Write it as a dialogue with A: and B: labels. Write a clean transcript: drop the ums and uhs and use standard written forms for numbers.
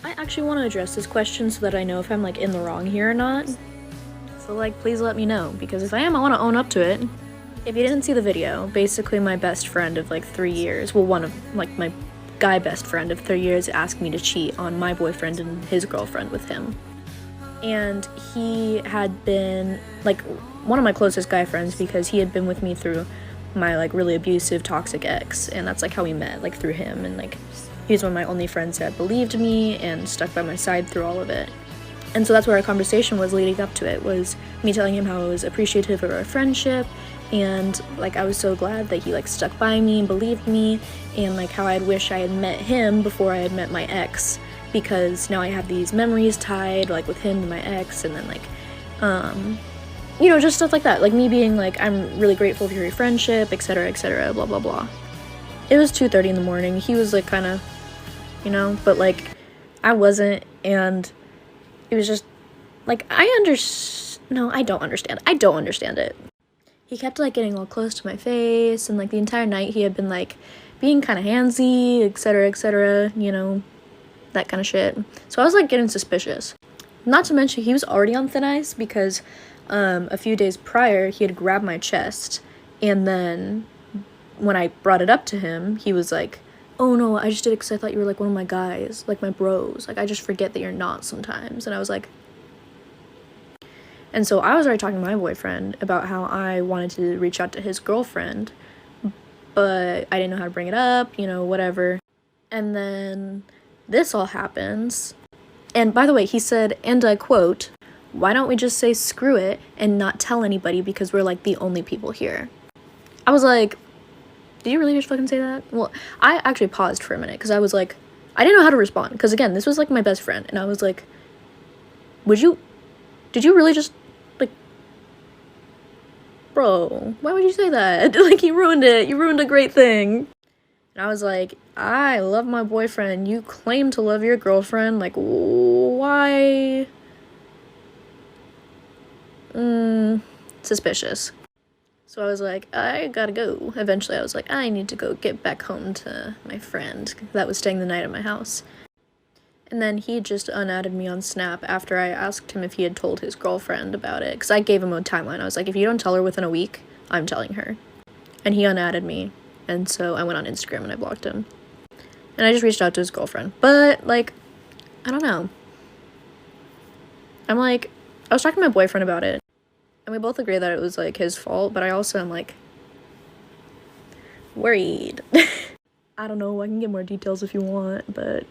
A: I actually want to address this question so that I know if I'm like in the wrong here or not. So like, please let me know, because if I am, I want to own up to it. If you didn't see the video, basically my best friend of like 3 years, well, one of like my guy best friend of 3 years asked me to cheat on my boyfriend and his girlfriend with him. And he had been like one of my closest guy friends because he had been with me through my like really abusive, toxic ex, and that's like how we met, like through him. And like he was one of my only friends that believed me and stuck by my side through all of it. And so that's where our conversation was leading up to it, was me telling him how I was appreciative of our friendship, and like I was so glad that he like stuck by me and believed me, and like how I'd wish I had met him before I had met my ex, because now I have these memories tied like with him and my ex, and then like you know, just stuff like that, like me being like, I'm really grateful for your friendship, etc., blah blah blah. It was 2:30 in the morning. He was like kind of, you know, but like I wasn't, and it was just like I don't understand it. He kept like getting all close to my face, and like the entire night he had been like being kind of handsy, etc., you know, that kind of shit. So I was like getting suspicious. Not to mention he was already on thin ice because a few days prior he had grabbed my chest, and then when I brought it up to him, he was like, oh no, I just did it because I thought you were like one of my guys, like my bros, like I just forget that you're not sometimes. And I was like, and so I was already talking to my boyfriend about how I wanted to reach out to his girlfriend, but I didn't know how to bring it up, you know, whatever. And then this all happens. And by the way, he said, and I quote, why don't we just say screw it and not tell anybody because we're like the only people here? I was like, did you really just fucking say that? Well, I actually paused for a minute because I was like, I didn't know how to respond, because again, this was like my best friend, and I was like, did you really just, like, bro, why would you say that? Like, you ruined a great thing. And I was like, I love my boyfriend, you claim to love your girlfriend, like, why? Suspicious. So I was like, I gotta go. Eventually I was like, I need to go get back home to my friend that was staying the night at my house. And then he just unadded me on Snap after I asked him if he had told his girlfriend about it, because I gave him a timeline. I was like, if you don't tell her within a week, I'm telling her. And he unadded me, and so I went on Instagram and I blocked him. And I just reached out to his girlfriend. But, like, I don't know. I'm like, I was talking to my boyfriend about it, and we both agree that it was, like, his fault, but I also am, like, worried. I don't know, I can get more details if you want, but